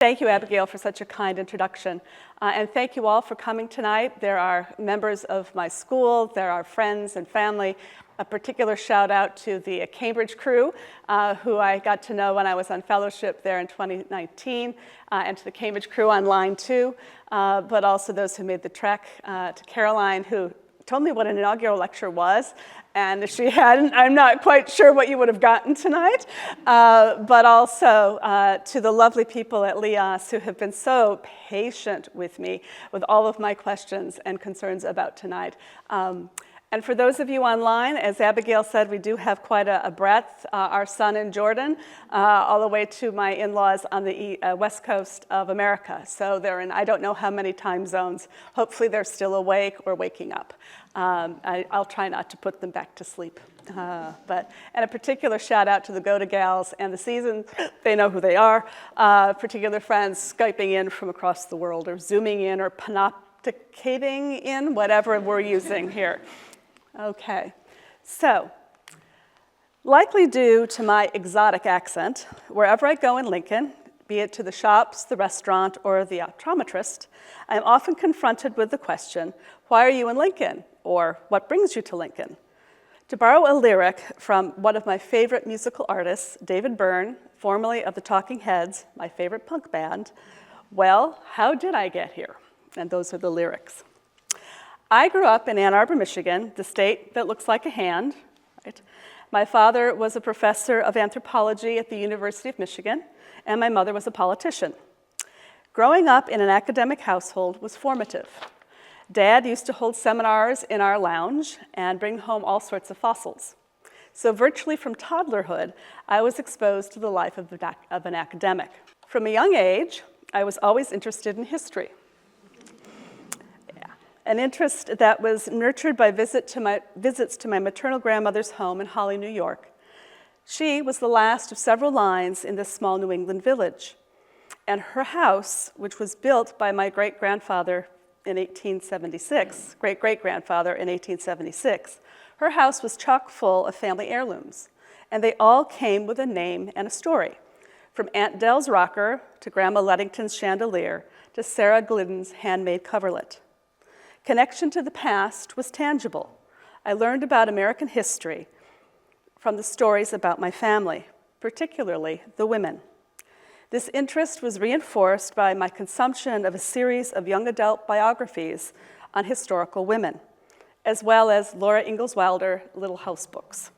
Thank you, Abigail, for such a kind introduction. And thank you all for coming tonight. There are members of my school, there are friends and family. A particular shout out to the Cambridge crew, who I got to know when I was on fellowship there in 2019, and to the Cambridge crew online too, but also those who made the trek, to Caroline, who told me what an inaugural lecture was, and if she hadn't, I'm not quite sure what you would have gotten tonight, but also to the lovely people at LIAS who have been so patient with me with all of my questions and concerns about tonight. And for those of you online, as Abigail said, we do have quite a breadth. Our son in Jordan, all the way to my in-laws on the west coast of America. So they're in I don't know how many time zones. Hopefully they're still awake or waking up. I'll try not to put them back to sleep. And a particular shout out to the Go-To Gals and the Seasons. They know who they are. Particular friends Skyping in from across the world, or Zooming in, or panopticating in, whatever we're using here. Okay, so likely due to my exotic accent, wherever I go in Lincoln, be it to the shops, the restaurant, or the optometrist, I am often confronted with the question, why are you in Lincoln? Or what brings you to Lincoln? To borrow a lyric from one of my favorite musical artists, David Byrne, formerly of the Talking Heads, my favorite punk band, well, how did I get here? And those are the lyrics. I grew up in Ann Arbor, Michigan, the state that looks like a hand. Right? My father was a professor of anthropology at the University of Michigan, and my mother was a politician. Growing up in an academic household was formative. Dad used to hold seminars in our lounge and bring home all sorts of fossils. So virtually from toddlerhood, I was exposed to the life of an academic. From a young age, I was always interested in history. An interest that was nurtured by visits to my maternal grandmother's home in Holly, New York. She was the last of several lines in this small New England village. And her house, which was built by my great-grandfather in 1876, great-great-grandfather in 1876, her house was chock full of family heirlooms. And they all came with a name and a story. From Aunt Dell's rocker to Grandma Ludington's chandelier to Sarah Glidden's handmade coverlet. Connection to the past was tangible. I learned about American history from the stories about my family, particularly the women. This interest was reinforced by my consumption of a series of young adult biographies on historical women, as well as Laura Ingalls Wilder Little House books.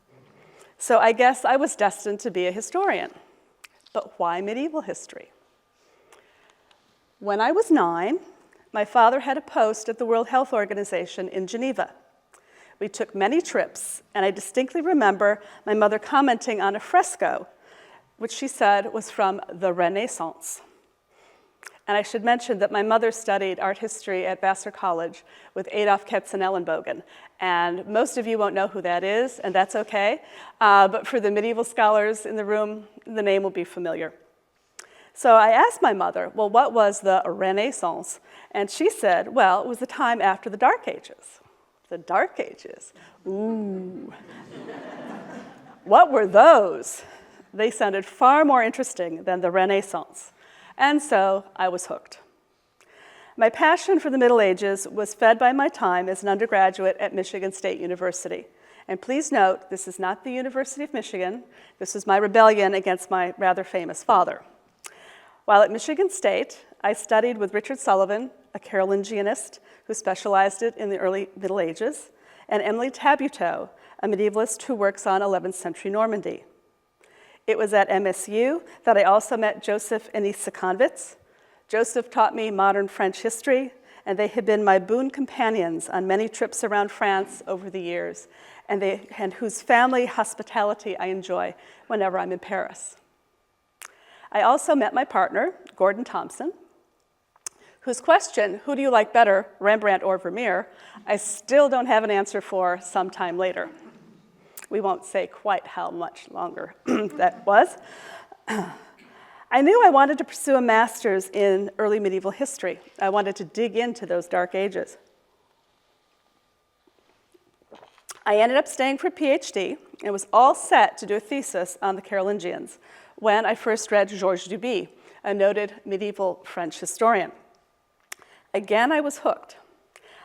So I guess I was destined to be a historian. But why medieval history? When I was 9, my father had a post at the World Health Organization in Geneva. We took many trips, and I distinctly remember my mother commenting on a fresco, which she said was from the Renaissance. And I should mention that my mother studied art history at Vassar College with Adolf Katzenellenbogen. And most of you won't know who that is, and that's okay. But for the medieval scholars in the room, the name will be familiar. So I asked my mother, well, what was the Renaissance? And she said, well, it was the time after the Dark Ages. The Dark Ages. Ooh. What were those? They sounded far more interesting than the Renaissance. And so I was hooked. My passion for the Middle Ages was fed by my time as an undergraduate at Michigan State University. And please note, this is not the University of Michigan. This was my rebellion against my rather famous father. While at Michigan State, I studied with Richard Sullivan, a Carolingianist who specialized in the early Middle Ages, and Emily Tabuteau, a medievalist who works on 11th century Normandy. It was at MSU that I also met Joseph and Issa Konvitz. Joseph taught me modern French history, and they have been my boon companions on many trips around France over the years, and whose family hospitality I enjoy whenever I'm in Paris. I also met my partner, Gordon Thompson, whose question, who do you like better, Rembrandt or Vermeer, I still don't have an answer for sometime later. We won't say quite how much longer that was. I knew I wanted to pursue a master's in early medieval history. I wanted to dig into those dark ages. I ended up staying for a PhD and was all set to do a thesis on the Carolingians when I first read Georges Duby, a noted medieval French historian. Again, I was hooked.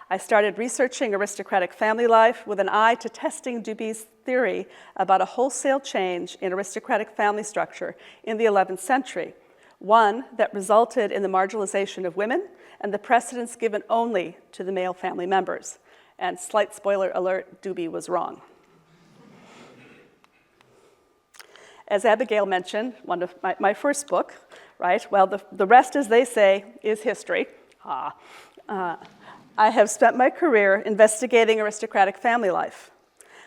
I started researching aristocratic family life with an eye to testing Duby's theory about a wholesale change in aristocratic family structure in the 11th century, one that resulted in the marginalization of women and the precedence given only to the male family members. And slight spoiler alert, Duby was wrong. As Abigail mentioned, one of my first book, right? Well, the rest, as they say, is history. I have spent my career investigating aristocratic family life.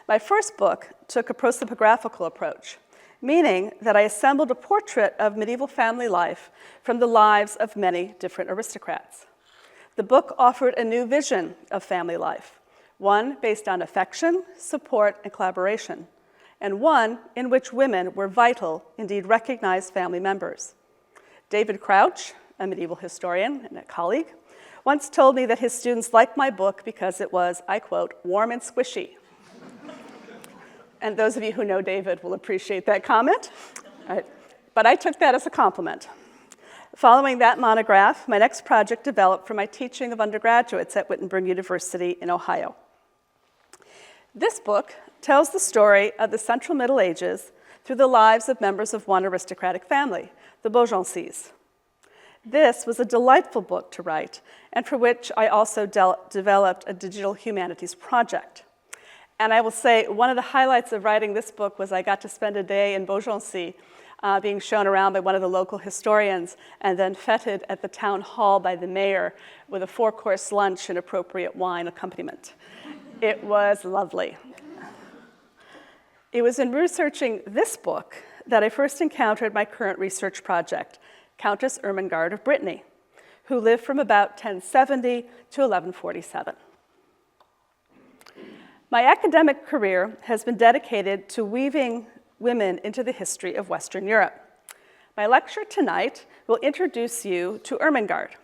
My first book took a prosopographical approach, meaning that I assembled a portrait of medieval family life from the lives of many different aristocrats. The book offered a new vision of family life, one based on affection, support, and collaboration, and one in which women were vital, indeed recognized family members. David Crouch, a medieval historian and a colleague, once told me that his students liked my book because it was, I quote, warm and squishy. And those of you who know David will appreciate that comment. Right. But I took that as a compliment. Following that monograph, my next project developed from my teaching of undergraduates at Wittenberg University in Ohio. This book tells the story of the Central Middle Ages through the lives of members of one aristocratic family, the Beaugencies. This was a delightful book to write, and for which I also developed a digital humanities project. And I will say one of the highlights of writing this book was I got to spend a day in Beaugency being shown around by one of the local historians and then feted at the town hall by the mayor with a 4-course lunch and appropriate wine accompaniment. It was lovely. It was in researching this book that I first encountered my current research project, Countess Ermengarde of Brittany, who lived from about 1070 to 1147. My academic career has been dedicated to weaving women into the history of Western Europe. My lecture tonight will introduce you to Ermengarde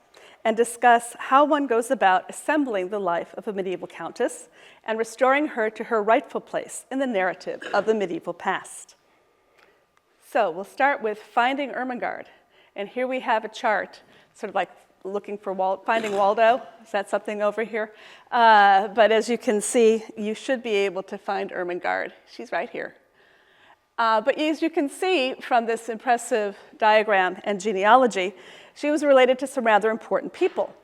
and discuss how one goes about assembling the life of a medieval countess and restoring her to her rightful place in the narrative of the medieval past. So we'll start with finding Ermengarde. And here we have a chart, sort of like looking for finding Waldo. Is that something over here? But as you can see, you should be able to find Ermengarde. She's right here. But as you can see from this impressive diagram and genealogy, she was related to some rather important people.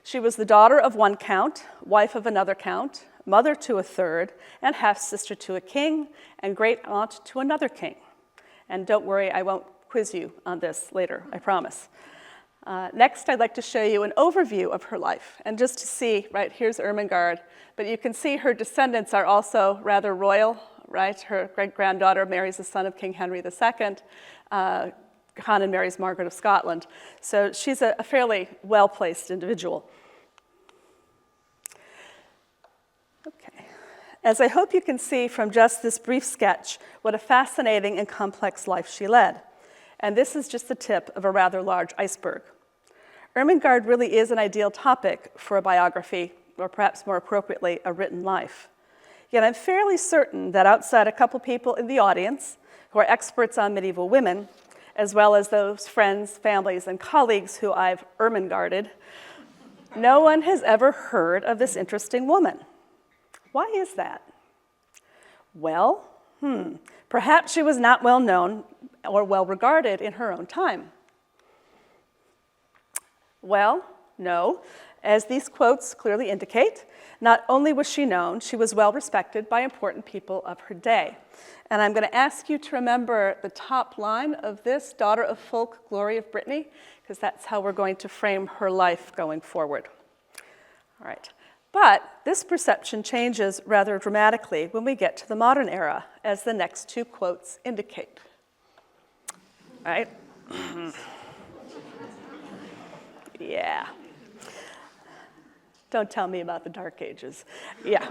She was the daughter of one count, wife of another count, mother to a third, and half-sister to a king, and great-aunt to another king. And don't worry, I won't quiz you on this later, I promise. Next, I'd like to show you an overview of her life. And just to see, right, here's Ermengarde, but you can see her descendants are also rather royal, right? Her great-granddaughter marries the son of King Henry II. Conan marries Margaret of Scotland. So she's a fairly well-placed individual. Okay. As I hope you can see from just this brief sketch, what a fascinating and complex life she led. And this is just the tip of a rather large iceberg. Ermengarde really is an ideal topic for a biography, or perhaps more appropriately, a written life. Yet I'm fairly certain that outside a couple people in the audience who are experts on medieval women, as well as those friends, families, and colleagues who I've Ermengarded, no one has ever heard of this interesting woman. Why is that? Well, perhaps she was not well known or well regarded in her own time. Well, no. As these quotes clearly indicate, not only was she known, she was well respected by important people of her day. And I'm going to ask you to remember the top line of this, daughter of folk, glory of Brittany, because that's how we're going to frame her life going forward. All right. But this perception changes rather dramatically when we get to the modern era, as the next two quotes indicate. All right? Yeah. Don't tell me about the Dark Ages. Yeah.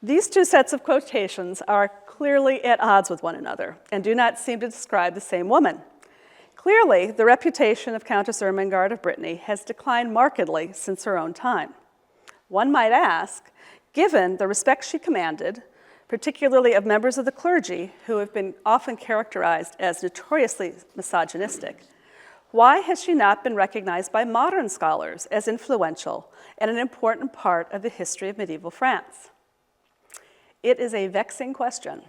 These two sets of quotations are clearly at odds with one another and do not seem to describe the same woman. Clearly, the reputation of Countess Ermengarde of Brittany has declined markedly since her own time. One might ask, given the respect she commanded, particularly of members of the clergy who have been often characterized as notoriously misogynistic, why has she not been recognized by modern scholars as influential and an important part of the history of medieval France? It is a vexing question,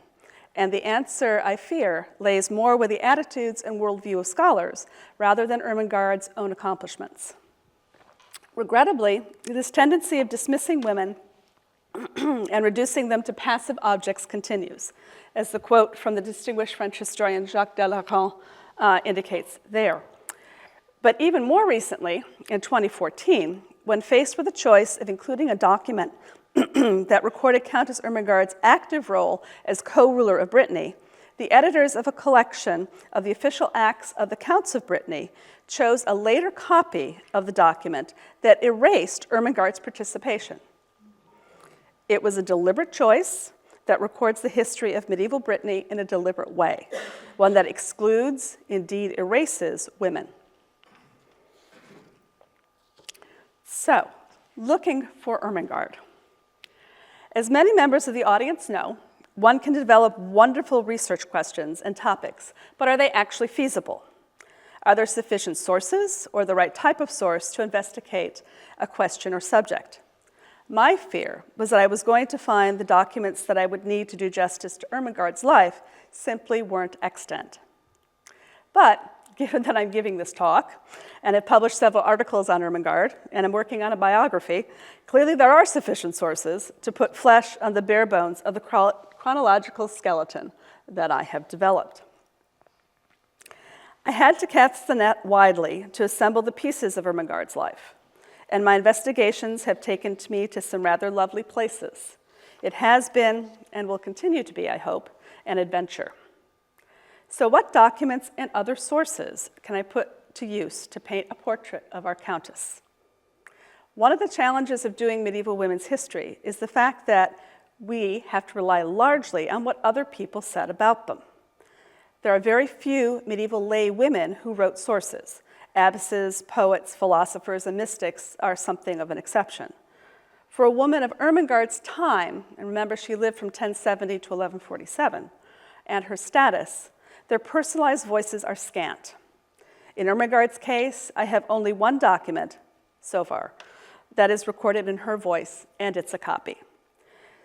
and the answer, I fear, lays more with the attitudes and worldview of scholars rather than Ermengarde's own accomplishments. Regrettably, this tendency of dismissing women and reducing them to passive objects continues, as the quote from the distinguished French historian Jacques Delacan indicates there. But even more recently, in 2014, when faced with the choice of including a document that recorded Countess Ermengarde's active role as co-ruler of Brittany, the editors of a collection of the official acts of the Counts of Brittany chose a later copy of the document that erased Ermengarde's participation. It was a deliberate choice that records the history of medieval Brittany in a deliberate way, one that excludes, indeed erases, women. So, looking for Ermengarde. As many members of the audience know, one can develop wonderful research questions and topics, but are they actually feasible? Are there sufficient sources or the right type of source to investigate a question or subject? My fear was that I was going to find the documents that I would need to do justice to Ermengarde's life simply weren't extant. But given that I'm giving this talk and have published several articles on Ermengarde and I'm working on a biography, clearly there are sufficient sources to put flesh on the bare bones of the chronological skeleton that I have developed. I had to cast the net widely to assemble the pieces of Ermengarde's life, and my investigations have taken me to some rather lovely places. It has been, and will continue to be, I hope, an adventure. So what documents and other sources can I put to use to paint a portrait of our Countess? One of the challenges of doing medieval women's history is the fact that we have to rely largely on what other people said about them. There are very few medieval lay women who wrote sources. Abbesses, poets, philosophers, and mystics are something of an exception. For a woman of Ermengarde's time, and remember she lived from 1070 to 1147, and her status, their personalized voices are scant. In Ermengarde's case, I have only one document, so far, that is recorded in her voice, and it's a copy.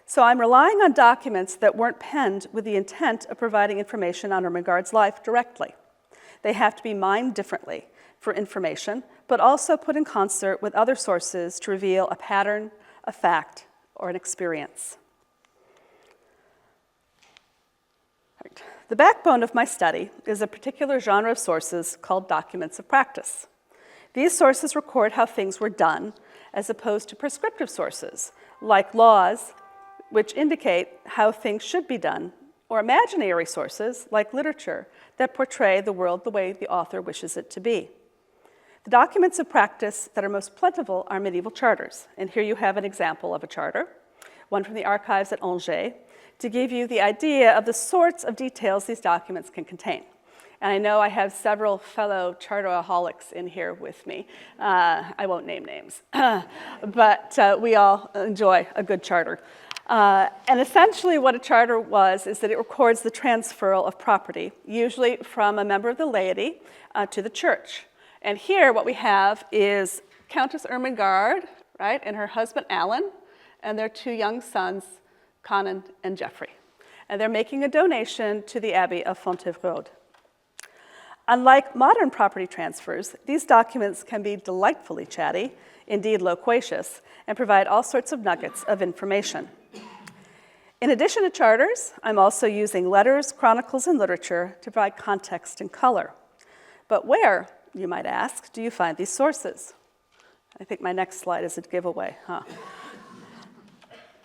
So I'm relying on documents that weren't penned with the intent of providing information on Ermengarde's life directly. They have to be mined differently for information, but also put in concert with other sources to reveal a pattern, a fact, or an experience. Right. The backbone of my study is a particular genre of sources called documents of practice. These sources record how things were done, as opposed to prescriptive sources, like laws, which indicate how things should be done, or imaginary sources, like literature, that portray the world the way the author wishes it to be. The documents of practice that are most plentiful are medieval charters, and here you have an example of a charter, one from the archives at Angers, to give you the idea of the sorts of details these documents can contain. And I know I have several fellow charteraholics in here with me. I won't name names, but we all enjoy a good charter. And essentially what a charter was is that it records the transferal of property, usually from a member of the laity to the church. And here what we have is Countess Ermengarde, right, and her husband Alan, and their two young sons, Conan and Geoffrey. And they're making a donation to the Abbey of Fontevraud. Unlike modern property transfers, these documents can be delightfully chatty, indeed loquacious, and provide all sorts of nuggets of information. In addition to charters, I'm also using letters, chronicles, and literature to provide context and color. But where, you might ask, do you find these sources? I think my next slide is a giveaway, huh?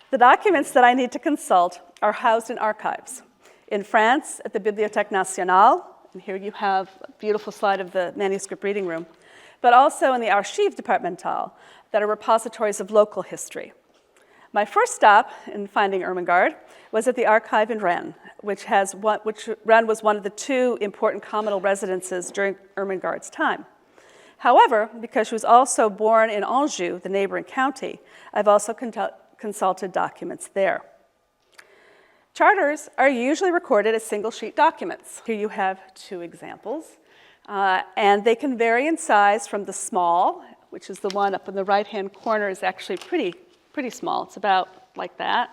The documents that I need to consult are housed in archives. In France, at the Bibliothèque Nationale, and here you have a beautiful slide of the manuscript reading room, but also in the Archives Départementales, that are repositories of local history. My first stop in finding Ermengarde was at the archive in Rennes, which Rennes was one of the two important communal residences during Ermengarde's time. However, because she was also born in Anjou, the neighboring county, I've also consulted documents there. Charters are usually recorded as single-sheet documents. Here you have two examples, and they can vary in size from the small, which is the one up in the right-hand corner, is actually pretty small. It's about like that.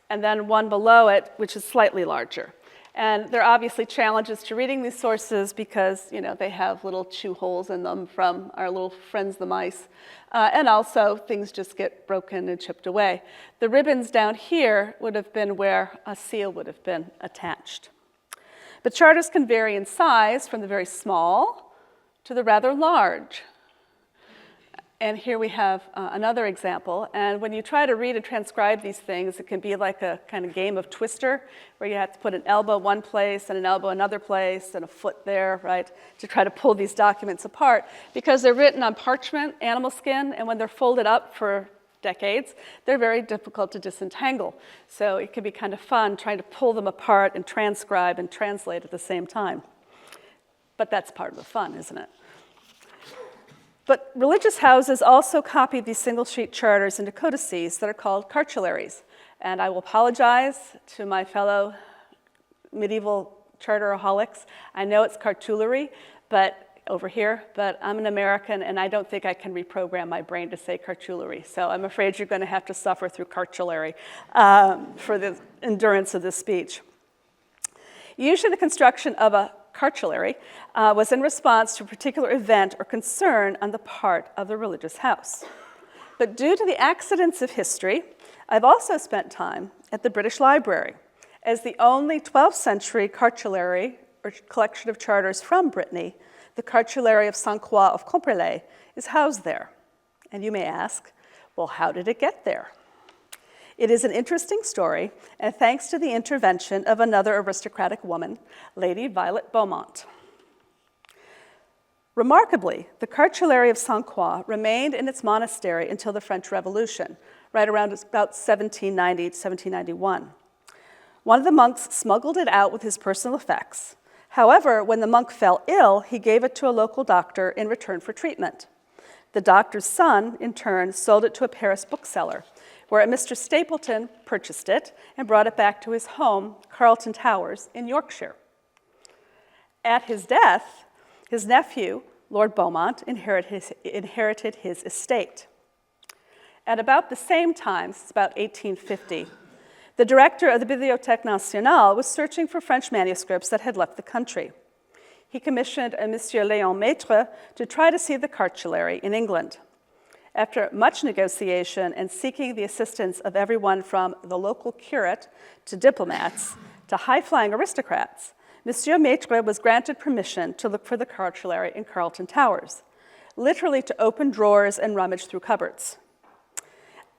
And then one below it, which is slightly larger. And there are obviously challenges to reading these sources because, they have little chew holes in them from our little friends, the mice. And also, things just get broken and chipped away. The ribbons down here would have been where a seal would have been attached. But charters can vary in size from the very small to the rather large. And here we have another example. And when you try to read and transcribe these things, it can be like a kind of game of Twister, where you have to put an elbow one place and an elbow another place and a foot there, right, to try to pull these documents apart. Because they're written on parchment, animal skin, and when they're folded up for decades, they're very difficult to disentangle. So it can be kind of fun trying to pull them apart and transcribe and translate at the same time. But that's part of the fun, isn't it? But religious houses also copied these single-sheet charters into codices that are called cartularies. And I will apologize to my fellow medieval charteraholics. I know it's cartulary, but over here, but I'm an American, and I don't think I can reprogram my brain to say cartulary. So I'm afraid you're going to have to suffer through cartulary for the endurance of this speech. Usually the construction of a cartulary was in response to a particular event or concern on the part of the religious house. But due to the accidents of history, I've also spent time at the British Library, as the only 12th century cartulary, or collection of charters from Brittany, the Cartulary of Sainte Croix of Camperlé, is housed there. And you may ask, well, how did it get there? It is an interesting story, and thanks to the intervention of another aristocratic woman, Lady Violet Beaumont. Remarkably, the Cartulary of Sainte Croix remained in its monastery until the French Revolution, right around about 1790 to 1791. One of the monks smuggled it out with his personal effects. However, when the monk fell ill, he gave it to a local doctor in return for treatment. The doctor's son, in turn, sold it to a Paris bookseller, where Mr. Stapleton purchased it and brought it back to his home, Carlton Towers, in Yorkshire. At his death, his nephew, Lord Beaumont, inherited his estate. At about the same time, it's about 1850, the director of the Bibliothèque Nationale was searching for French manuscripts that had left the country. He commissioned a Monsieur Léon Maitre to try to see the cartulary in England. After much negotiation and seeking the assistance of everyone from the local curate to diplomats to high-flying aristocrats, Monsieur Maitre was granted permission to look for the cartulary in Carlton Towers, literally to open drawers and rummage through cupboards.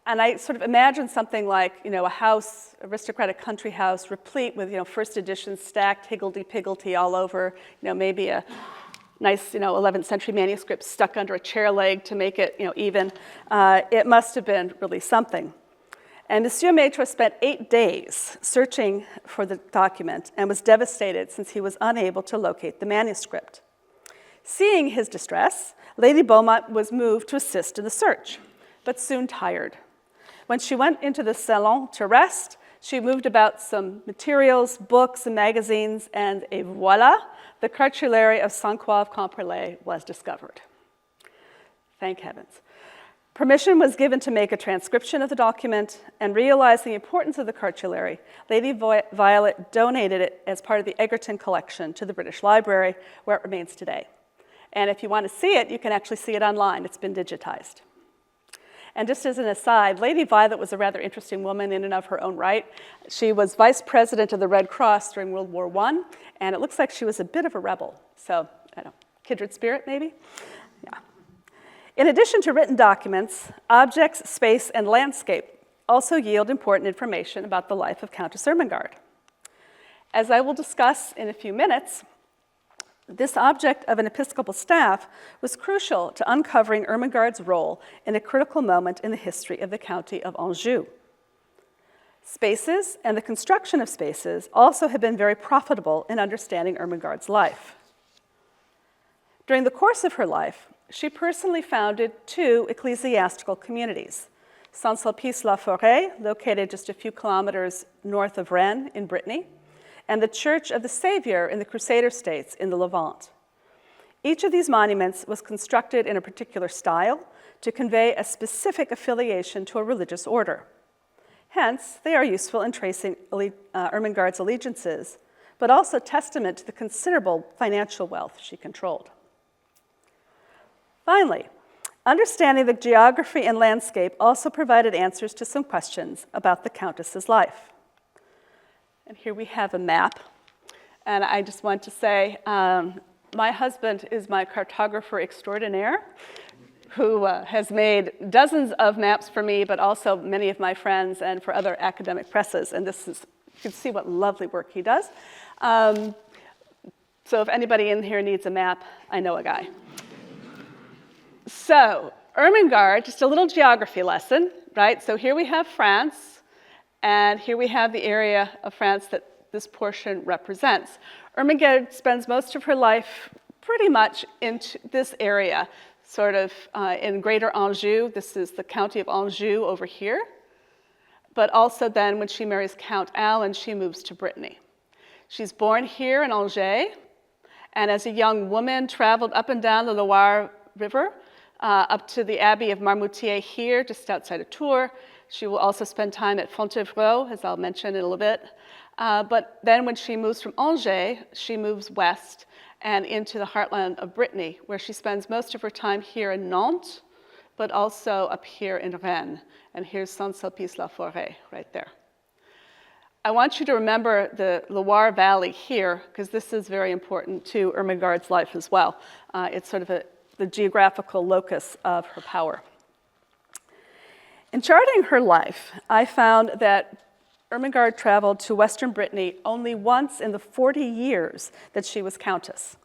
And I sort of imagine something like, a house, aristocratic country house, replete with, first editions stacked higgledy-piggledy all over, maybe a nice, 11th century manuscript stuck under a chair leg to make it, even. It must have been really something. And Monsieur Maitre spent 8 days searching for the document and was devastated since he was unable to locate the manuscript. Seeing his distress, Lady Beaumont was moved to assist in the search, but soon tired. When she went into the salon to rest, she moved about some materials, books, and magazines, and voila, the Cartulary of Sainte Croix of Camperlé was discovered. Thank heavens. Permission was given to make a transcription of the document, and realizing the importance of the cartulary, Lady Violet donated it as part of the Egerton collection to the British Library, where it remains today. And if you want to see it, you can actually see it online. It's been digitized. And just as an aside, Lady Violet was a rather interesting woman in and of her own right. She was vice president of the Red Cross during World War I, and it looks like she was a bit of a rebel. So, I don't know, kindred spirit, maybe? Yeah. In addition to written documents, objects, space, and landscape also yield important information about the life of Countess Ermengarde. As I will discuss in a few minutes, this object of an episcopal staff was crucial to uncovering Ermengarde's role in a critical moment in the history of the county of Anjou. Spaces and the construction of spaces also have been very profitable in understanding Ermengarde's life. During the course of her life, she personally founded 2 ecclesiastical communities, Saint-Sulpice-la-Forêt, located just a few kilometers north of Rennes in Brittany, and the Church of the Savior in the Crusader states in the Levant. Each of these monuments was constructed in a particular style to convey a specific affiliation to a religious order. Hence, they are useful in tracing Ermengarde's allegiances, but also testament to the considerable financial wealth she controlled. Finally, understanding the geography and landscape also provided answers to some questions about the Countess's life. And here we have a map, and I just want to say, my husband is my cartographer extraordinaire, who has made dozens of maps for me, but also many of my friends and for other academic presses. And this is, you can see what lovely work he does. So if anybody in here needs a map, I know a guy. So Ermengarde, just a little geography lesson, right? So here we have France, and here we have the area of France that this portion represents. Ermengarde spends most of her life pretty much in this area, sort of in Greater Anjou. This is the county of Anjou over here. But also then when she marries Count Alan, she moves to Brittany. She's born here in Angers, and as a young woman traveled up and down the Loire River, up to the Abbey of Marmoutier here, just outside of Tours. She will also spend time at Fontevraud, as I'll mention in a little bit. But then when she moves from Angers, she moves west and into the heartland of Brittany, where she spends most of her time here in Nantes, but also up here in Rennes. And here's Saint-Sulpice-la-Forêt right there. I want you to remember the Loire Valley here, because this is very important to Ermengarde's life as well. It's sort of the geographical locus of her power. In charting her life, I found that Ermengarde traveled to Western Brittany only once in the 40 years that she was countess.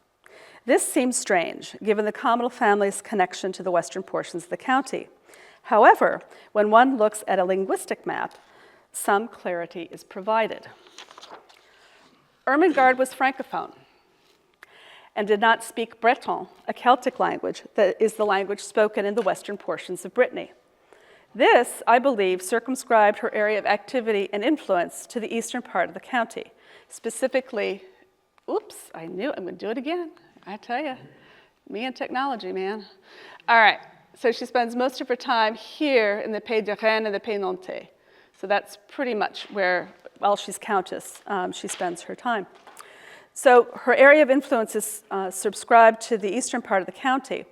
This seems strange, given the Communal family's connection to the western portions of the county. However, when one looks at a linguistic map, some clarity is provided. Ermengarde was francophone and did not speak Breton, a Celtic language that is the language spoken in the western portions of Brittany. This, I believe, circumscribed her area of activity and influence to the eastern part of the county. Specifically, oops, I knew I'm going to do it again. I tell you, me and technology, man. All right, so she spends most of her time here in the Pays de Rennes and the Pays Nantais. So that's pretty much where, while she's countess, she spends her time. So her area of influence is subscribed to the eastern part of the county.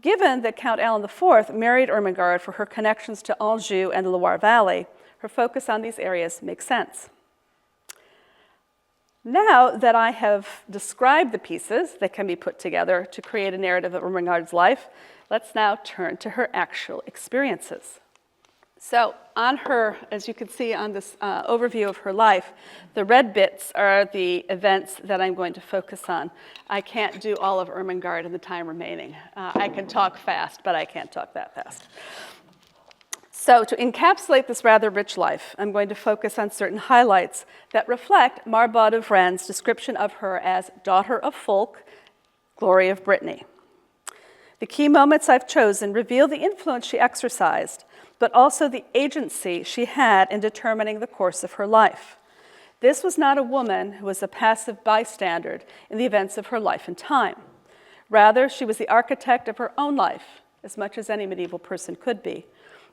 Given that Count Alan IV married Ermengarde for her connections to Anjou and the Loire Valley, her focus on these areas makes sense. Now that I have described the pieces that can be put together to create a narrative of Ermengarde's life, let's now turn to her actual experiences. So on her, as you can see on this overview of her life, the red bits are the events that I'm going to focus on. I can't do all of Ermengarde in the time remaining. I can talk fast, but I can't talk that fast. So to encapsulate this rather rich life, I'm going to focus on certain highlights that reflect Marbod of Rennes' description of her as daughter of folk, glory of Brittany. The key moments I've chosen reveal the influence she exercised, but also the agency she had in determining the course of her life. This was not a woman who was a passive bystander in the events of her life and time. Rather, she was the architect of her own life, as much as any medieval person could be,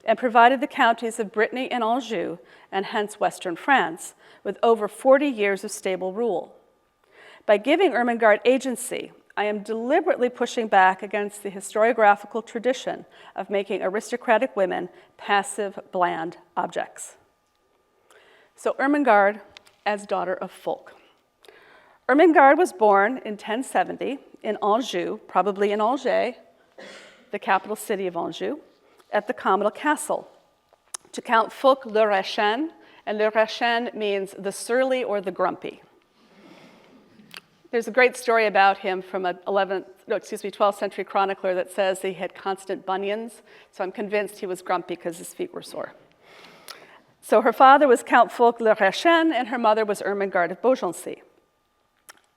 and provided the counties of Brittany and Anjou, and hence Western France, with over 40 years of stable rule. By giving Ermengarde agency, I am deliberately pushing back against the historiographical tradition of making aristocratic women passive, bland objects. So Ermengarde as daughter of folk. Ermengarde was born in 1070 in Anjou, probably in Angers, the capital city of Anjou, at the communal castle, to Count Fulk le Rachin, and le Rachin means the surly or the grumpy. There's a great story about him from a 12th century chronicler that says he had constant bunions, so I'm convinced he was grumpy because his feet were sore. So her father was Count Fulk le Rachin, and her mother was Ermengarde of Beaugency.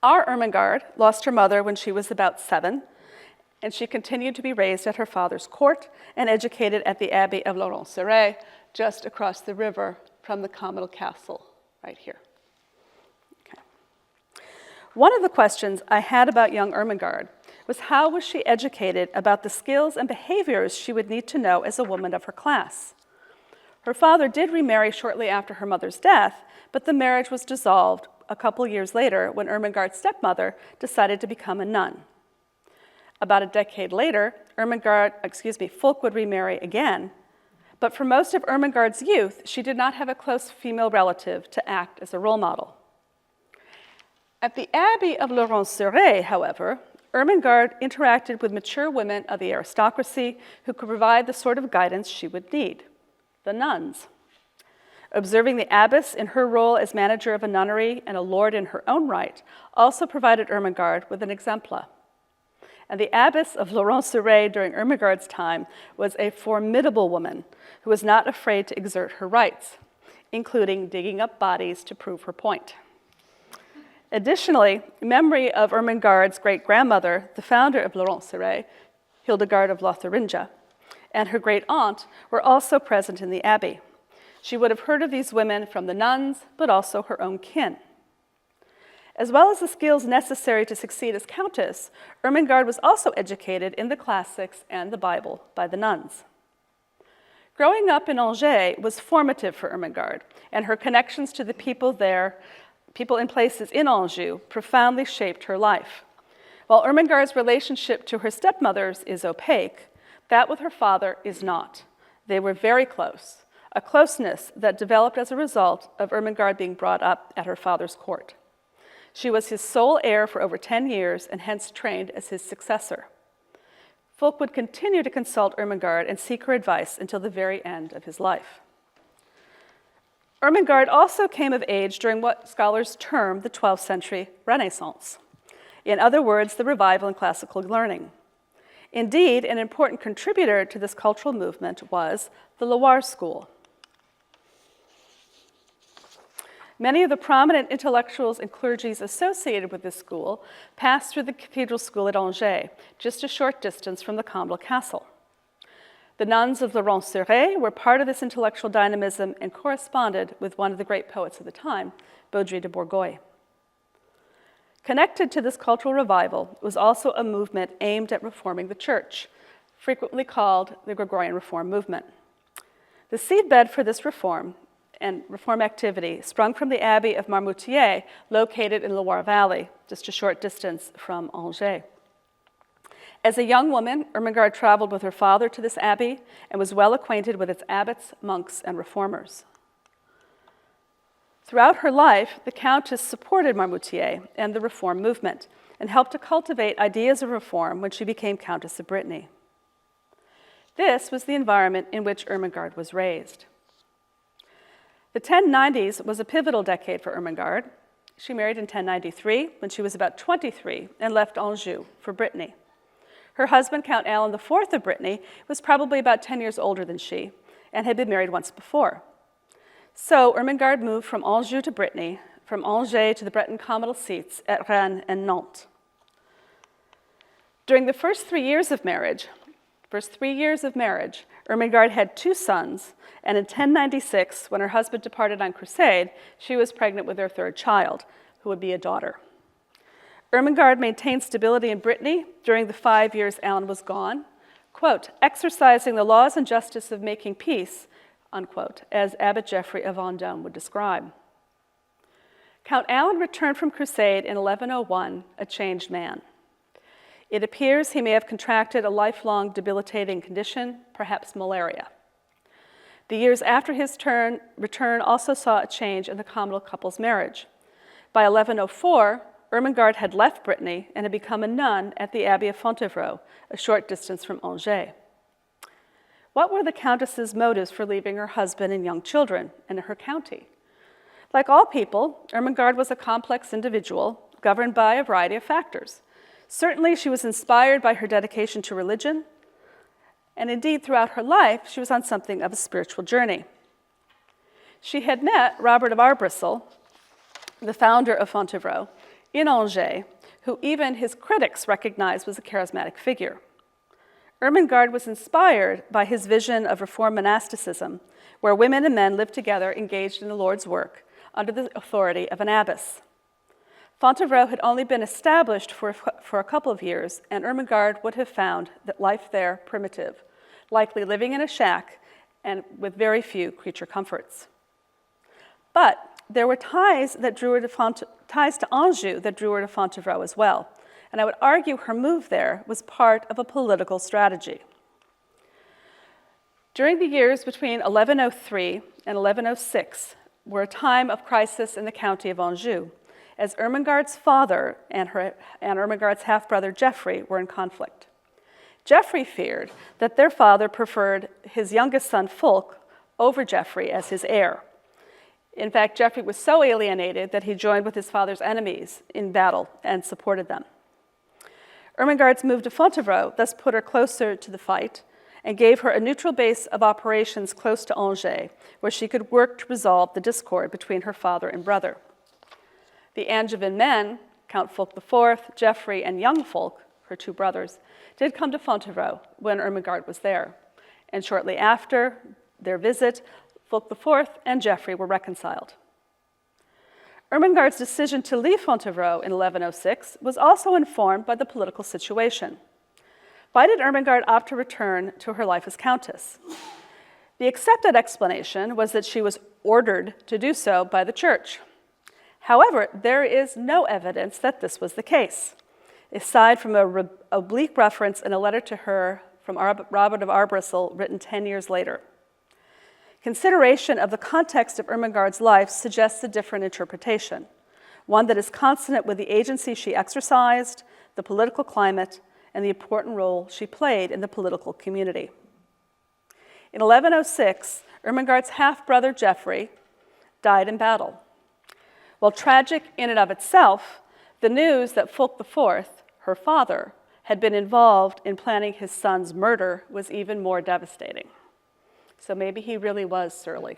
Our Ermengarde lost her mother when she was about 7, and she continued to be raised at her father's court and educated at the Abbey of Laurent-Serre, just across the river from the communal castle, right here. Okay. One of the questions I had about young Ermengarde was how was she educated about the skills and behaviors she would need to know as a woman of her class. Her father did remarry shortly after her mother's death, but the marriage was dissolved a couple years later when Ermengarde's stepmother decided to become a nun. About a decade later, Fulk would remarry again, but for most of Ermengarde's youth, she did not have a close female relative to act as a role model. At the Abbey of Laurent-Serre, however, Ermengarde interacted with mature women of the aristocracy who could provide the sort of guidance she would need, the nuns. Observing the abbess in her role as manager of a nunnery and a lord in her own right also provided Ermengarde with an exemplar. And the abbess of Laurent-Serre during Ermengarde's time was a formidable woman who was not afraid to exert her rights, including digging up bodies to prove her point. Additionally, memory of Ermengarde's great-grandmother, the founder of Laurent-Serre, Hildegard of Lotharingia, and her great-aunt were also present in the abbey. She would have heard of these women from the nuns, but also her own kin. As well as the skills necessary to succeed as countess, Ermengarde was also educated in the classics and the Bible by the nuns. Growing up in Angers was formative for Ermengarde, and her connections to the people there, people in places in Anjou, profoundly shaped her life. While Ermengarde's relationship to her stepmothers is opaque, that with her father is not. They were very close, a closeness that developed as a result of Ermengarde being brought up at her father's court. She was his sole heir for over 10 years and hence trained as his successor. Fulk would continue to consult Ermengarde and seek her advice until the very end of his life. Ermengarde also came of age during what scholars term the 12th century Renaissance. In other words, the revival in classical learning. Indeed, an important contributor to this cultural movement was the Loire School. Many of the prominent intellectuals and clergies associated with this school passed through the cathedral school at Angers, just a short distance from the communal castle. The nuns of Laurent-Serre were part of this intellectual dynamism and corresponded with one of the great poets of the time, Baudry de Bourgogne. Connected to this cultural revival was also a movement aimed at reforming the church, frequently called the Gregorian Reform movement. The seedbed for this reform activity sprung from the Abbey of Marmoutier, located in Loire Valley, just a short distance from Angers. As a young woman, Ermengarde traveled with her father to this abbey and was well acquainted with its abbots, monks, and reformers. Throughout her life, the Countess supported Marmoutier and the Reform movement and helped to cultivate ideas of reform when she became Countess of Brittany. This was the environment in which Ermengarde was raised. The 1090s was a pivotal decade for Ermengarde. She married in 1093 when she was about 23 and left Anjou for Brittany. Her husband, Count Alan IV of Brittany, was probably about 10 years older than she and had been married once before. So Ermengarde moved from Anjou to Brittany, from Angers to the Breton communal seats at Rennes and Nantes. During the first 3 years of marriage, Ermengarde had 2 sons, and in 1096, when her husband departed on crusade, she was pregnant with their 3rd child, who would be a daughter. Ermengarde maintained stability in Brittany during the 5 years Alan was gone, quote, exercising the laws and justice of making peace, unquote, as Abbot Geoffrey of Vendôme would describe. Count Alan returned from crusade in 1101, a changed man. It appears he may have contracted a lifelong debilitating condition, perhaps malaria. The years after his return also saw a change in the communal couple's marriage. By 1104, Ermengarde had left Brittany and had become a nun at the Abbey of Fontevraud, a short distance from Angers. What were the Countess's motives for leaving her husband and young children and her county? Like all people, Ermengarde was a complex individual governed by a variety of factors. Certainly, she was inspired by her dedication to religion, and indeed, throughout her life, she was on something of a spiritual journey. She had met Robert of Arbrissel, the founder of Fontevraud, in Angers, who even his critics recognized was a charismatic figure. Ermengarde was inspired by his vision of Reformed monasticism, where women and men lived together engaged in the Lord's work under the authority of an abbess. Fontevraud had only been established for a couple of years, and Ermengarde would have found that life there primitive, likely living in a shack and with very few creature comforts. But there were ties to Anjou that drew her to Fontevraud as well, and I would argue her move there was part of a political strategy. During the years between 1103 and 1106 were a time of crisis in the county of Anjou, as Ermengarde's father and Ermengarde's half-brother Geoffrey were in conflict. Geoffrey feared that their father preferred his youngest son Fulk over Geoffrey as his heir. In fact, Geoffrey was so alienated that he joined with his father's enemies in battle and supported them. Ermengarde's move to Fontevraud thus put her closer to the fight and gave her a neutral base of operations close to Angers, where she could work to resolve the discord between her father and brother. The Angevin men, Count Fulk IV, Geoffrey, and young Fulk, her two brothers, did come to Fontevraud when Ermengarde was there, and shortly after their visit, Fulk IV and Geoffrey were reconciled. Ermengarde's decision to leave Fontevraud in 1106 was also informed by the political situation. Why did Ermengarde opt to return to her life as countess? The accepted explanation was that she was ordered to do so by the church. However, there is no evidence that this was the case, aside from an oblique reference in a letter to her from Robert of Arbrissel written 10 years later. Consideration of the context of Ermengarde's life suggests a different interpretation, one that is consonant with the agency she exercised, the political climate, and the important role she played in the political community. In 1106, Ermengarde's half-brother Geoffrey died in battle. While tragic in and of itself, the news that Fulk IV, her father, had been involved in planning his son's murder was even more devastating. So maybe he really was surly.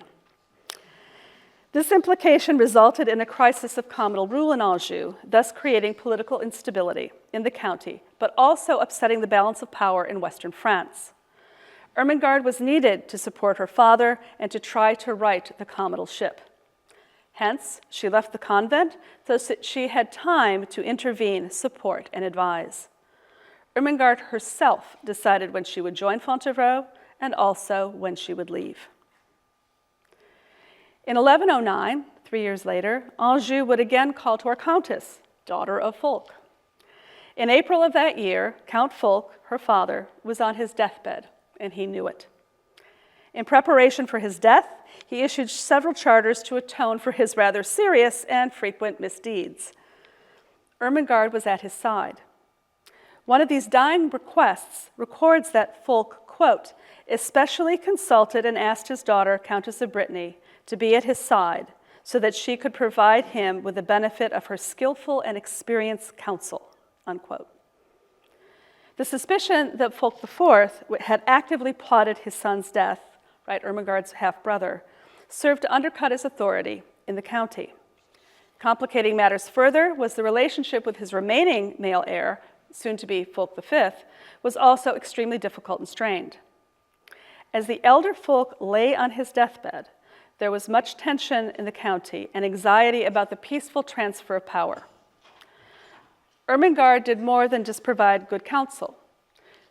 This implication resulted in a crisis of communal rule in Anjou, thus creating political instability in the county, but also upsetting the balance of power in Western France. Ermengarde was needed to support her father and to try to right the communal ship. Hence, she left the convent so that she had time to intervene, support, and advise. Ermengarde herself decided when she would join Fontevraud and also when she would leave. In 1109, 3 years later, Anjou would again call to her countess, daughter of Fulk. In April of that year, Count Fulk, her father, was on his deathbed, and he knew it. In preparation for his death, he issued several charters to atone for his rather serious and frequent misdeeds. Ermengarde was at his side. One of these dying requests records that Fulk, quote, especially consulted and asked his daughter, Countess of Brittany, to be at his side so that she could provide him with the benefit of her skillful and experienced counsel, unquote. The suspicion that Fulk IV had actively plotted his son's death, right, Ermengarde's half-brother, served to undercut his authority in the county. Complicating matters further was the relationship with his remaining male heir, soon to be Fulk V, was also extremely difficult and strained. As the elder Fulk lay on his deathbed, there was much tension in the county and anxiety about the peaceful transfer of power. Ermengarde did more than just provide good counsel.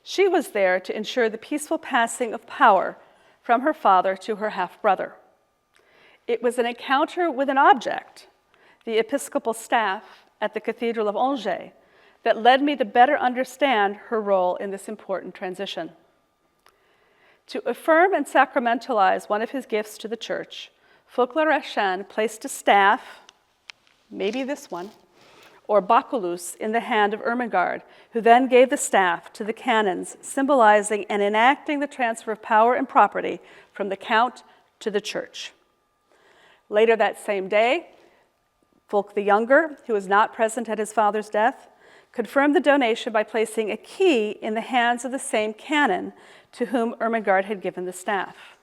She was there to ensure the peaceful passing of power from her father to her half-brother. It was an encounter with an object, the episcopal staff at the Cathedral of Angers, that led me to better understand her role in this important transition. To affirm and sacramentalize one of his gifts to the church, Fulk le Rachan placed a staff, maybe this one, or baculus, in the hand of Ermengarde, who then gave the staff to the canons, symbolizing and enacting the transfer of power and property from the count to the church. Later that same day, Fulk the Younger, who was not present at his father's death, confirmed the donation by placing a key in the hands of the same canon to whom Ermengarde had given the staff.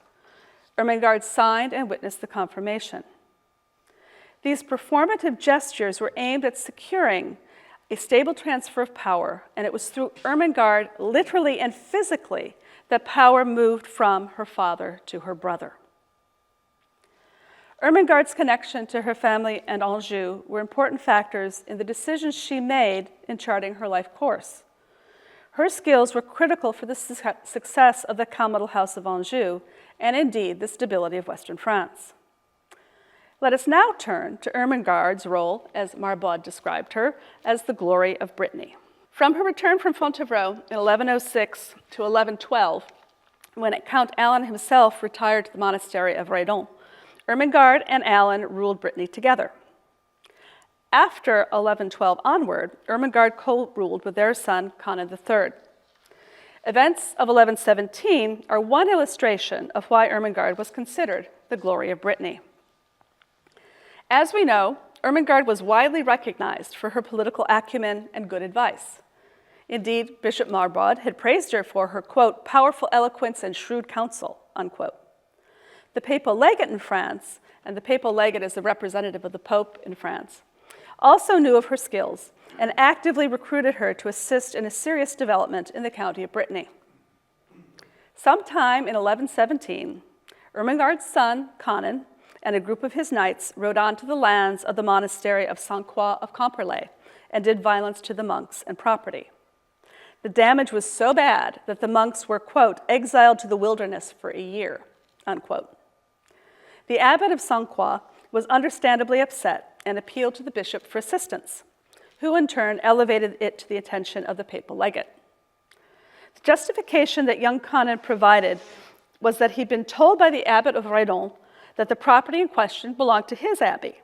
Ermengarde signed and witnessed the confirmation. These performative gestures were aimed at securing a stable transfer of power, and it was through Ermengarde, literally and physically, that power moved from her father to her brother. Ermengarde's connection to her family and Anjou were important factors in the decisions she made in charting her life course. Her skills were critical for the success of the Calmedal House of Anjou, and indeed the stability of Western France. Let us now turn to Ermengarde's role, as Marbod described her, as the glory of Brittany. From her return from Fontevraud in 1106 to 1112, when Count Alan himself retired to the monastery of Redon, Ermengarde and Alan ruled Brittany together. After 1112 onward, Ermengarde co-ruled with their son, Conan III. Events of 1117 are one illustration of why Ermengarde was considered the glory of Brittany. As we know, Ermengarde was widely recognized for her political acumen and good advice. Indeed, Bishop Marbod had praised her for her, quote, powerful eloquence and shrewd counsel, unquote. The papal legate in France, and the papal legate is the representative of the Pope in France, also knew of her skills and actively recruited her to assist in a serious development in the county of Brittany. Sometime in 1117, Ermengarde's son, Conan, and a group of his knights rode on to the lands of the monastery of Sainte-Croix of Camperlé and did violence to the monks and property. The damage was so bad that the monks were, quote, exiled to the wilderness for a year, unquote. The abbot of Sainte-Croix was understandably upset and appealed to the bishop for assistance, who in turn elevated it to the attention of the papal legate. The justification that young Conan provided was that he'd been told by the abbot of Redon that the property in question belonged to his abbey,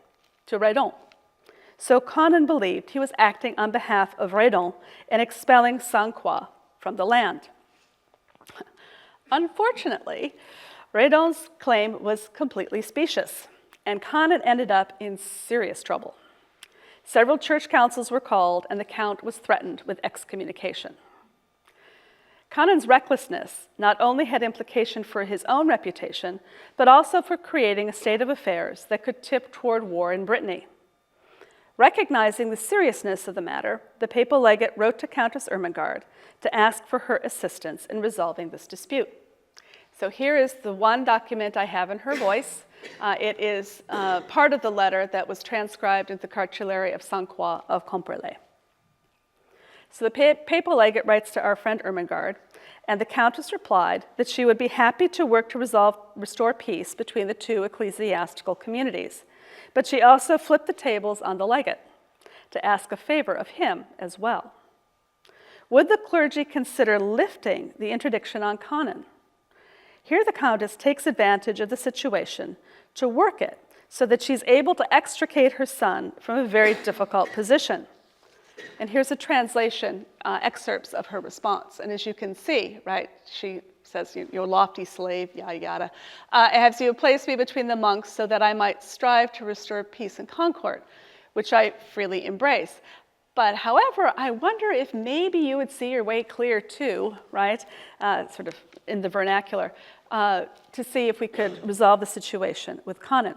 to Redon. So Conan believed he was acting on behalf of Redon and expelling Sainte-Croix from the land. Unfortunately, Redon's claim was completely specious, and Conan ended up in serious trouble. Several church councils were called, and the count was threatened with excommunication. Conan's recklessness not only had implication for his own reputation, but also for creating a state of affairs that could tip toward war in Brittany. Recognizing the seriousness of the matter, the papal legate wrote to Countess Ermengarde to ask for her assistance in resolving this dispute. So here is the one document I have in her voice. It is part of the letter that was transcribed in the Cartulary of Sainte-Croix of Camperlé. So the papal legate writes to our friend Ermengarde, and the countess replied that she would be happy to work to restore peace between the two ecclesiastical communities. But she also flipped the tables on the legate to ask a favor of him as well. Would the clergy consider lifting the interdiction on Conan? Here the countess takes advantage of the situation to work it so that she's able to extricate her son from a very difficult position. And here's a translation, excerpts of her response. And as you can see, right, she says, your lofty slave, yada, yada, has you placed me between the monks so that I might strive to restore peace and concord, which I freely embrace. But however, I wonder if maybe you would see your way clear too, right, sort of in the vernacular, to see if we could resolve the situation with Conan.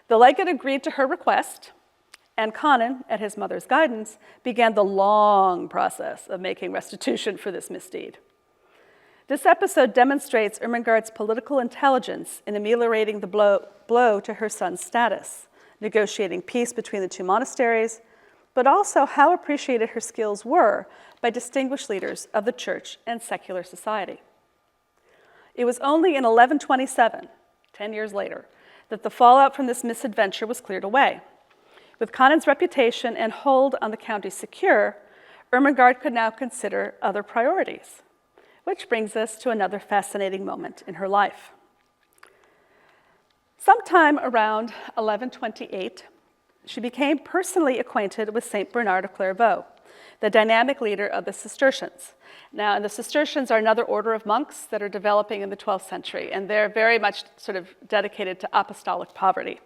The legate agreed to her request, and Conan, at his mother's guidance, began the long process of making restitution for this misdeed. This episode demonstrates Ermengarde's political intelligence in ameliorating the blow to her son's status, negotiating peace between the two monasteries, but also how appreciated her skills were by distinguished leaders of the church and secular society. It was only in 1127, 10 years later, that the fallout from this misadventure was cleared away. With Conan's reputation and hold on the county secure, Ermengarde could now consider other priorities, which brings us to another fascinating moment in her life. Sometime around 1128, she became personally acquainted with Saint Bernard of Clairvaux, the dynamic leader of the Cistercians. Now, the Cistercians are another order of monks that are developing in the 12th century, and they're very much sort of dedicated to apostolic poverty.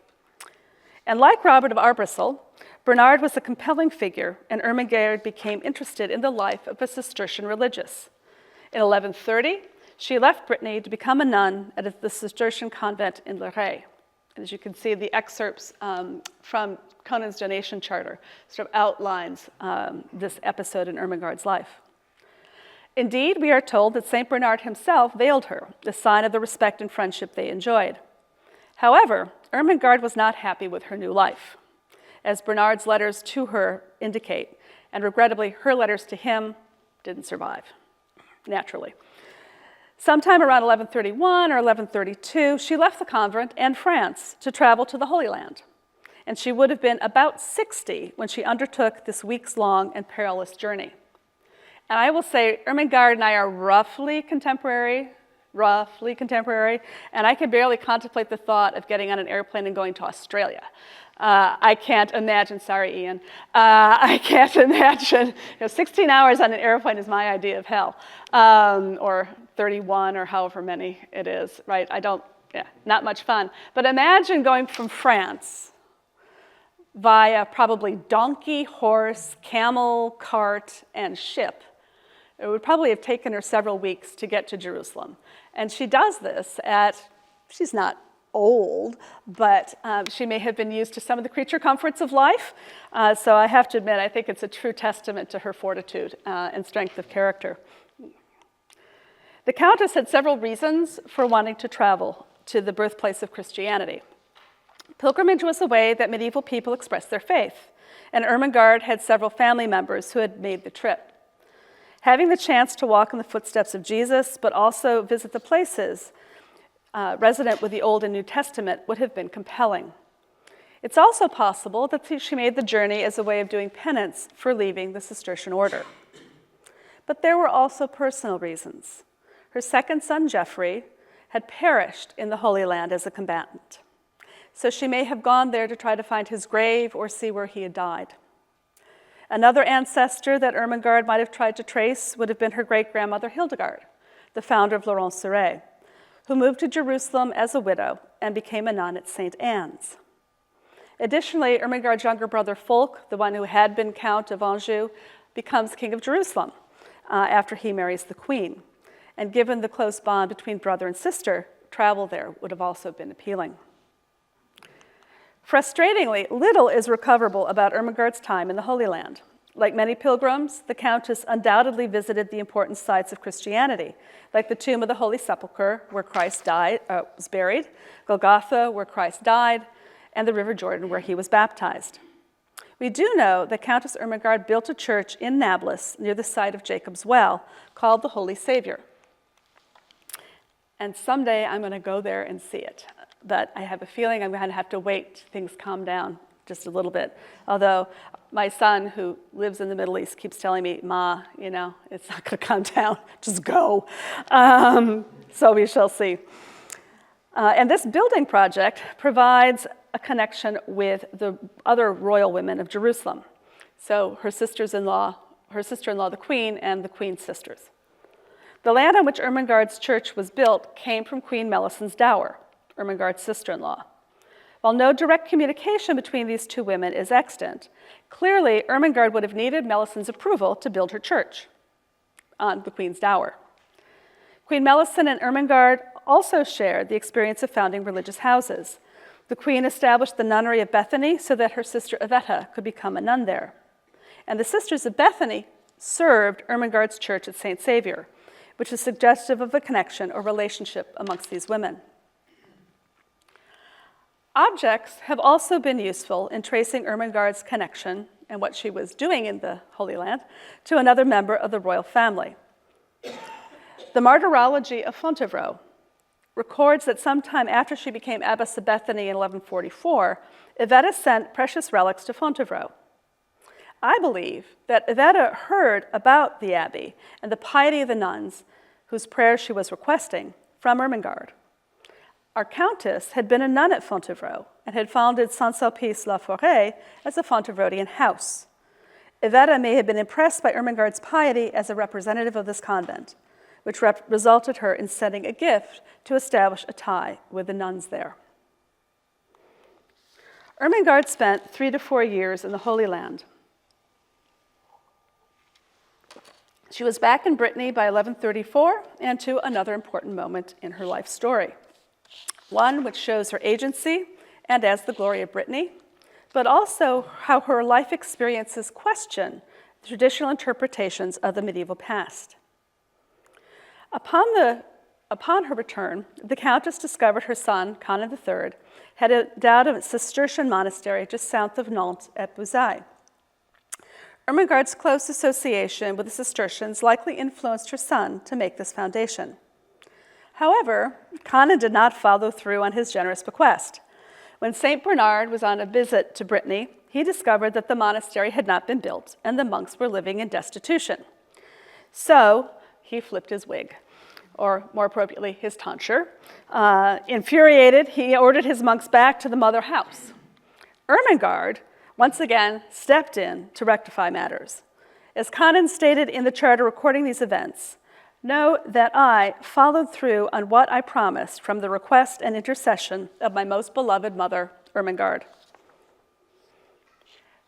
And like Robert of Arbrisel, Bernard was a compelling figure, and Ermengarde became interested in the life of a Cistercian religious. In 1130, she left Brittany to become a nun at the Cistercian convent in Le Ray, As you can see, the excerpts from Conan's donation charter sort of outlines this episode in Ermengarde's life. Indeed, we are told that St. Bernard himself veiled her, a sign of the respect and friendship they enjoyed. However, Ermengarde was not happy with her new life, as Bernard's letters to her indicate, and regrettably, her letters to him didn't survive, naturally. Sometime around 1131 or 1132, she left the convent and France to travel to the Holy Land, and she would have been about 60 when she undertook this weeks-long and perilous journey. And I will say, Ermengarde and I are roughly contemporary, and I can barely contemplate the thought of getting on an airplane and going to Australia. I can't imagine, sorry Ian, I can't imagine, 16 hours on an airplane is my idea of hell, or 31 or however many it is, right? Not much fun. But imagine going from France via probably donkey, horse, camel, cart, and ship. It would probably have taken her several weeks to get to Jerusalem. And she does this she's not old, but she may have been used to some of the creature comforts of life. So I have to admit, I think it's a true testament to her fortitude and strength of character. The Countess had several reasons for wanting to travel to the birthplace of Christianity. Pilgrimage was a way that medieval people expressed their faith, and Ermengarde had several family members who had made the trip. Having the chance to walk in the footsteps of Jesus, but also visit the places resident with the Old and New Testament would have been compelling. It's also possible that she made the journey as a way of doing penance for leaving the Cistercian order. But there were also personal reasons. Her second son, Geoffrey, had perished in the Holy Land as a combatant. So she may have gone there to try to find his grave or see where he had died. Another ancestor that Ermengarde might have tried to trace would have been her great-grandmother Hildegard, the founder of Laurent-sur-Aire, who moved to Jerusalem as a widow and became a nun at St. Anne's. Additionally, Ermengarde's younger brother Fulk, the one who had been Count of Anjou, becomes King of Jerusalem after he marries the Queen. And given the close bond between brother and sister, travel there would have also been appealing. Frustratingly, little is recoverable about Ermengarde's time in the Holy Land. Like many pilgrims, the Countess undoubtedly visited the important sites of Christianity, like the tomb of the Holy Sepulchre, where Christ was buried, Golgotha, where Christ died, and the River Jordan, where he was baptized. We do know that Countess Ermengarde built a church in Nablus near the site of Jacob's Well, called the Holy Savior. And someday I'm going to go there and see it. But I have a feeling I'm going to have to wait till things calm down just a little bit. Although my son, who lives in the Middle East, keeps telling me, Ma, it's not going to calm down, just go. So we shall see. And this building project provides a connection with the other royal women of Jerusalem. So her sister-in-law, the Queen, and the Queen's sisters. The land on which Ermengarde's church was built came from Queen Melissen's dower, Ermengarde's sister-in-law. While no direct communication between these two women is extant, clearly Ermengarde would have needed Melissen's approval to build her church on the Queen's dower. Queen Melissen and Ermengarde also shared the experience of founding religious houses. The Queen established the nunnery of Bethany so that her sister Yvette could become a nun there. And the Sisters of Bethany served Ermengarde's church at St. Saviour, which is suggestive of a connection or relationship amongst these women. Objects have also been useful in tracing Ermengarde's connection and what she was doing in the Holy Land to another member of the royal family. The Martyrology of Fontevraud records that sometime after she became Abbess of Bethany in 1144, Yvette sent precious relics to Fontevraud. I believe that Yvette heard about the abbey and the piety of the nuns whose prayers she was requesting from Ermengarde. Our Countess had been a nun at Fontevraud and had founded Saint-Sulpice-la-Forêt as a Fontevraudian house. Yvette may have been impressed by Ermengarde's piety as a representative of this convent, which resulted her in sending a gift to establish a tie with the nuns there. Ermengarde spent 3 to 4 years in the Holy Land. She was back in Brittany by 1134 and to another important moment in her life story, one which shows her agency and as the glory of Brittany, but also how her life experiences question the traditional interpretations of the medieval past. Upon her return, the Countess discovered her son, Conan III, had endowed a Cistercian monastery just south of Nantes at Bouzaille. Ermengarde's close association with the Cistercians likely influenced her son to make this foundation. However, Conan did not follow through on his generous bequest. When St. Bernard was on a visit to Brittany, he discovered that the monastery had not been built and the monks were living in destitution. So he flipped his wig, or more appropriately, his tonsure. Infuriated, he ordered his monks back to the mother house. Ermengarde once again stepped in to rectify matters. As Conan stated in the charter recording these events, "Know that I followed through on what I promised from the request and intercession of my most beloved mother, Ermengarde."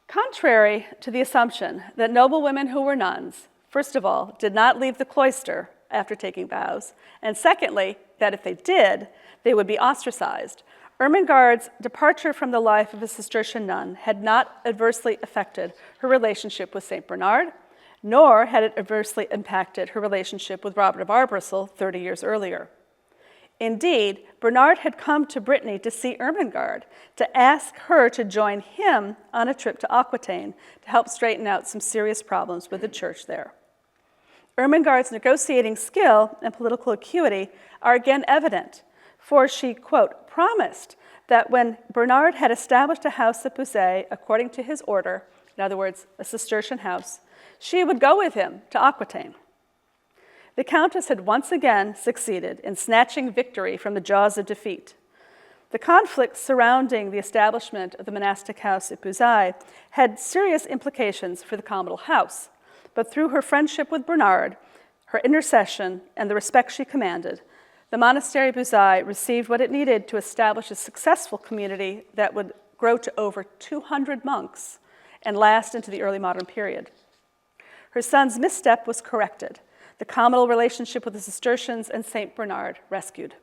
Contrary to the assumption that noble women who were nuns, first of all, did not leave the cloister after taking vows, and secondly, that if they did, they would be ostracized, Ermengarde's departure from the life of a Cistercian nun had not adversely affected her relationship with St. Bernard, nor had it adversely impacted her relationship with Robert of Arbrissel 30 years earlier. Indeed, Bernard had come to Brittany to see Ermengarde, to ask her to join him on a trip to Aquitaine to help straighten out some serious problems with the church there. Ermengarde's negotiating skill and political acuity are again evident, for she, quote, promised that when Bernard had established a house at Bouzaille according to his order, in other words, a Cistercian house, she would go with him to Aquitaine. The Countess had once again succeeded in snatching victory from the jaws of defeat. The conflict surrounding the establishment of the monastic house at Bouzaille had serious implications for the communal house, but through her friendship with Bernard, her intercession, and the respect she commanded, the monastery of Bouzaille received what it needed to establish a successful community that would grow to over 200 monks and last into the early modern period. Her son's misstep was corrected, the communal relationship with the Cistercians and St. Bernard rescued.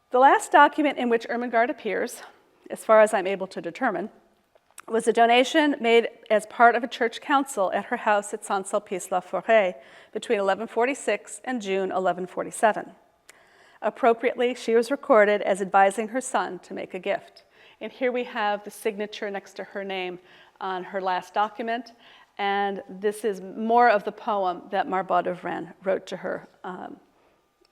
The last document in which Ermengarde appears, as far as I'm able to determine, was a donation made as part of a church council at her house at Saint-Sulpice-la-Forêt between 1146 and June 1147. Appropriately, she was recorded as advising her son to make a gift. And here we have the signature next to her name on her last document, and this is more of the poem that Marbat de Varennes wrote to her,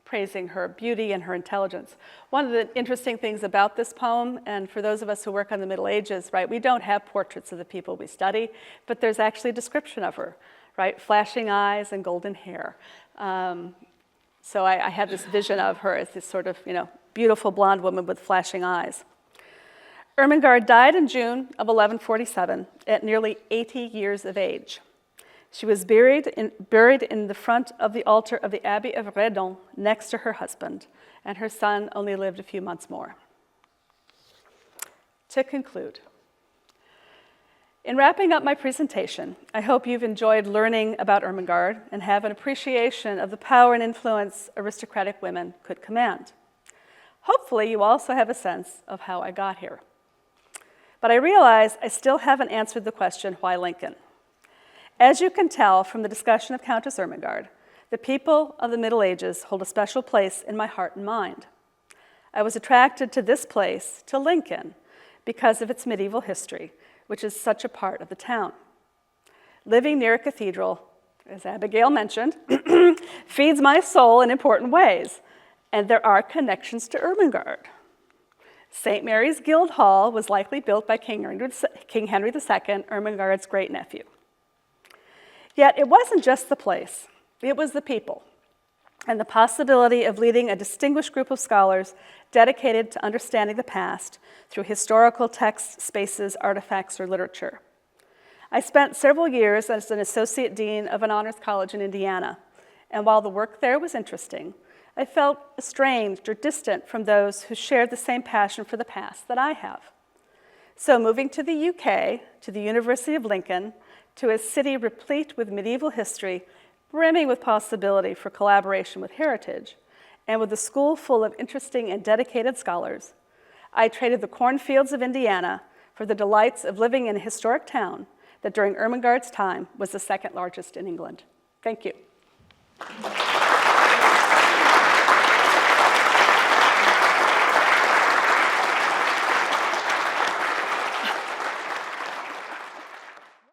praising her beauty and her intelligence. One of the interesting things about this poem, and for those of us who work on the Middle Ages, right, we don't have portraits of the people we study, but there's actually a description of her, right? Flashing eyes and golden hair. So I have this vision of her as this sort of, beautiful blonde woman with flashing eyes. Ermengarde died in June of 1147 at nearly 80 years of age. She was buried in the front of the altar of the Abbey of Redon next to her husband, and her son only lived a few months more. To conclude, in wrapping up my presentation, I hope you've enjoyed learning about Ermengarde and have an appreciation of the power and influence aristocratic women could command. Hopefully, you also have a sense of how I got here. But I realize I still haven't answered the question, why Lincoln? As you can tell from the discussion of Countess Ermengarde, the people of the Middle Ages hold a special place in my heart and mind. I was attracted to this place, to Lincoln, because of its medieval history, which is such a part of the town. Living near a cathedral, as Abigail mentioned, feeds my soul in important ways, and there are connections to Ermengarde. St. Mary's Guildhall was likely built by King Henry II, Ermengarde's great-nephew. Yet it wasn't just the place, it was the people, and the possibility of leading a distinguished group of scholars dedicated to understanding the past through historical texts, spaces, artifacts, or literature. I spent several years as an associate dean of an honors college in Indiana, and while the work there was interesting, I felt estranged or distant from those who shared the same passion for the past that I have. So moving to the UK, to the University of Lincoln, to a city replete with medieval history, brimming with possibility for collaboration with heritage, and with a school full of interesting and dedicated scholars, I traded the cornfields of Indiana for the delights of living in a historic town that during Ermengarde's time was the second largest in England. Thank you.